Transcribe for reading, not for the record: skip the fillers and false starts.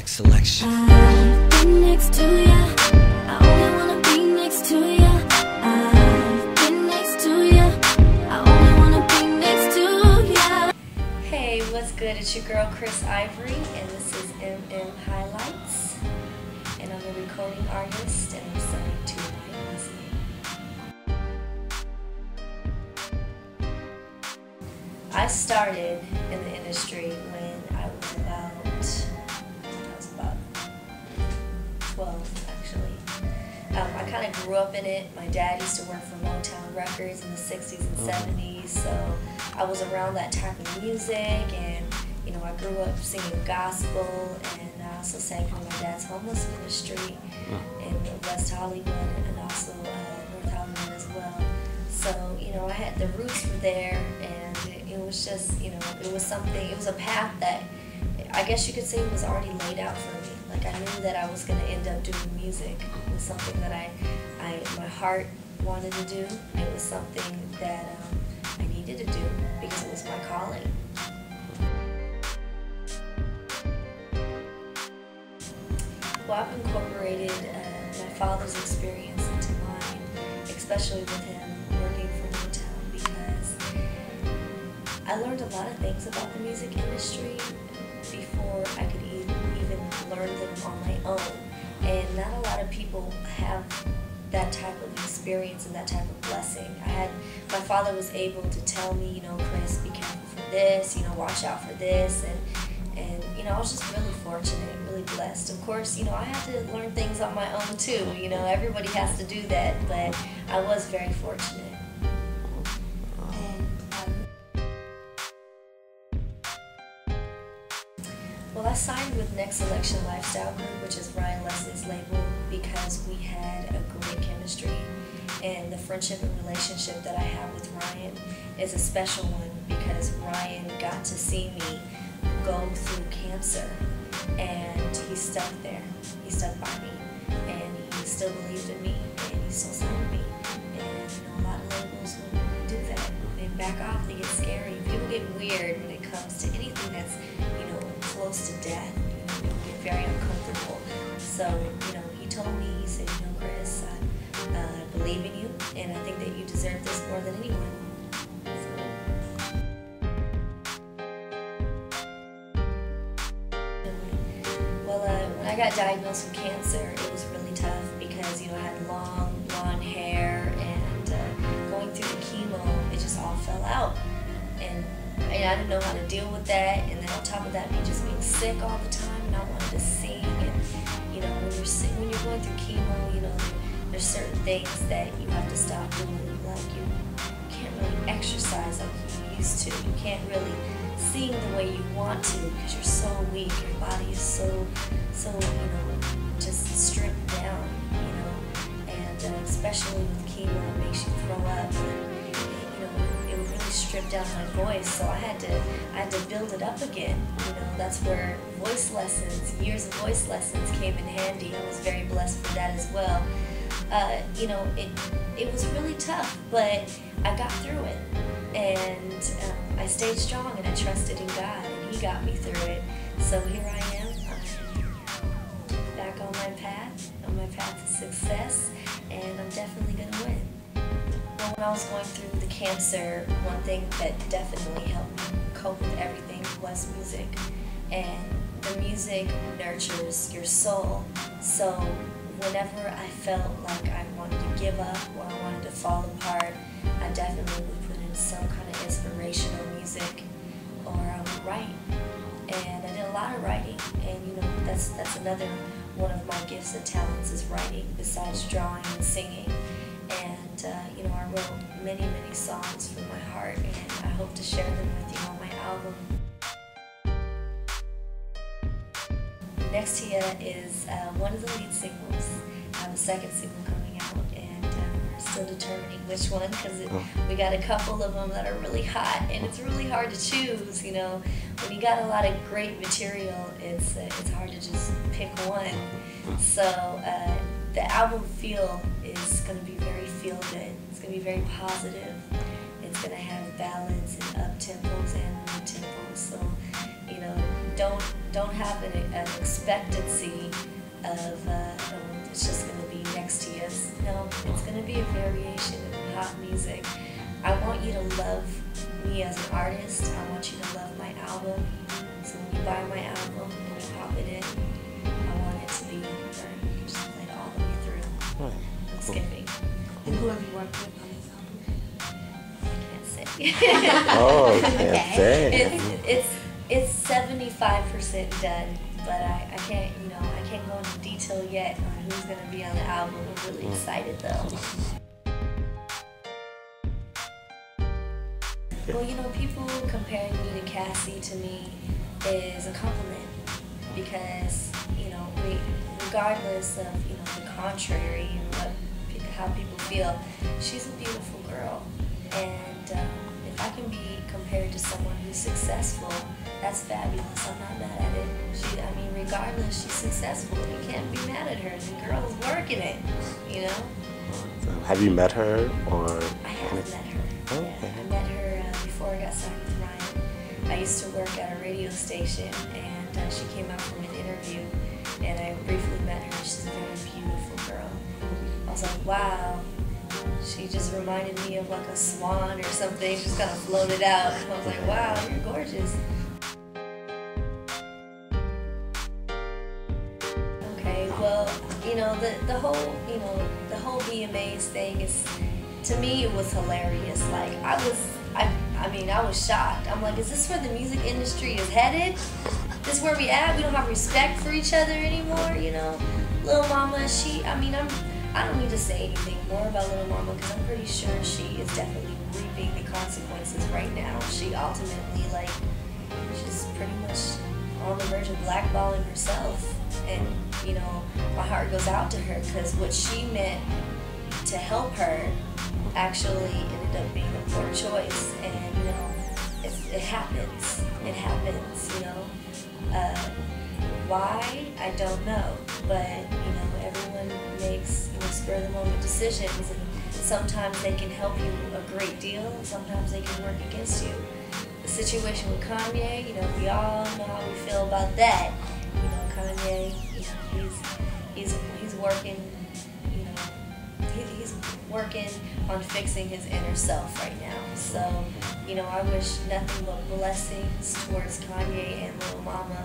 next selection. I've been next to ya, I only wanna be next to ya. I've been next to ya, I only wanna be next to ya. Hey, what's good? It's your girl Krys Ivory, and this is MMHighlights, and I'm a recording artist, and I'm signed to MMHighlights. I started in the industry when I was about 12, actually. I kind of grew up in it. My dad used to work for Motown Records in the 60s and 70s, so I was around that type of music, and you know, I grew up singing gospel, and I also sang for my dad's homeless ministry in West Hollywood and also North Hollywood as well. So, you know, I had the roots were there, and it was just, you know, it was a path that I guess you could say was already laid out for me. Like, I knew that I was going to end up doing music. It was something that my heart wanted to do. It was something that I needed to do because it was my calling. Well, I've incorporated my father's experience into mine, especially with him working for Motown, because I learned a lot of things about the music industry before I could even learn them on my own. And not a lot of people have that type of experience and that type of blessing. My father was able to tell me, you know, Krys, be careful for this, you know, watch out for this, and you know, I was just really fortunate, really blessed. Of course, you know, I had to learn things on my own too. You know, everybody has to do that, but I was very fortunate. Well, I signed with Next Selection Lifestyle Group, which is Ryan Leslie's label, because we had a great chemistry, and the friendship and relationship that I have with Ryan is a special one because Ryan got to see me go through cancer, and he stuck there. He stuck by me, and he still believed in me, and he still signed me. And you know, a lot of labels wouldn't do that. They back off. They get scary. People get weird when it comes to anything that's, you know, close to death. You know, people get very uncomfortable. So, you know, he told me, he said, you know, Krys, I believe in you, and I think that you deserve this more than anyone. When I got diagnosed with cancer, it was really tough because, you know, I had long blonde hair, and going through the chemo, it just all fell out. And I didn't know how to deal with that, and then on top of that, me just being sick all the time, and I wanted to sing, and you know, when you're sick, when you're going through chemo, you know, there's certain things that you have to stop doing, like you can't really exercise like you used to, you can't really sing the way you want to because you're so weak, your body is so you know, just stripped down, you know, and especially with chemo, it makes you throw up, and you know, it would really strip down my voice, so I had to build it up again. You know, that's where voice lessons, years of voice lessons came in handy. I was very blessed for that as well. You know, it was really tough, but I got through it, and I stayed strong, and I trusted in God, and He got me through it. So here I am, back on my path to success, and I'm definitely going to win. Well, when I was going through the cancer, one thing that definitely helped me cope with everything was music. And the music nurtures your soul. So whenever I felt like I wanted to give up or I wanted to fall apart, I definitely would put in some kind of inspirational music, or I would write. And I did a lot of writing, and you know, that's another one of my gifts and talents is writing, besides drawing and singing. And you know, I wrote many songs from my heart, and I hope to share them with you on my album. Next to Ya is one of the lead singles. I have a second single coming out, and we're still determining which one, because we got a couple of them that are really hot, and it's really hard to choose. You know, when you got a lot of great material, it's hard to just pick one. So the album feel is going to be very feel-good. It's going to be very positive. It's going to have ballads and up-tempos and mid-tempos. So, you know, don't don't have an expectancy of it's just going to be next to you. No, it's going to be a variation of pop music. I want you to love me as an artist. I want you to love my album. So when you buy my album and you pop it in, I want it to be where you just play it all the way through. Right. No skipping. And who have you worked with on this album? Can't say. Oh, can't say. It's 75% done, but I can't, you know, I can't go into detail yet on who's going to be on the album. I'm really excited though. Well, you know, people comparing me to Cassie to me is a compliment because, you know, regardless of, you know, the contrary and how people feel, she's a beautiful girl. And if I can be compared to someone who's successful, that's fabulous. I'm not mad at it. I mean, regardless, she's successful. You can't be mad at her. The girl is working it, you know? Have you met her or? I have met her. Okay. Yeah, I met her before I got signed with Ryan. I used to work at a radio station, and she came out from an interview, and I briefly met her. She's a very beautiful girl. I was like, wow. She just reminded me of like a swan or something. She just kind of floated out. And I was like, wow, you're gorgeous. Okay, well, you know, the whole VMAs thing is, to me, it was hilarious. Like, I was shocked. I'm like, is this where the music industry is headed? This is where we at? We don't have respect for each other anymore, you know? Lil Mama, I don't need to say anything more about Lil Mama because I'm pretty sure she is definitely reaping the consequences right now. She ultimately, like, she's pretty much on the verge of blackballing herself. And, you know, my heart goes out to her because what she meant to help her actually ended up being a poor choice. And, you know, it happens. It happens, you know. Why? I don't know. But, you know, everyone makes, you know, spur-of-the-moment decisions, and sometimes they can help you a great deal, and sometimes they can work against you. The situation with Kanye, you know, we all know how we feel about that. You know, Kanye, you know, he's working, you know, he's working on fixing his inner self right now. So, you know, I wish nothing but blessings towards Kanye and Lil Mama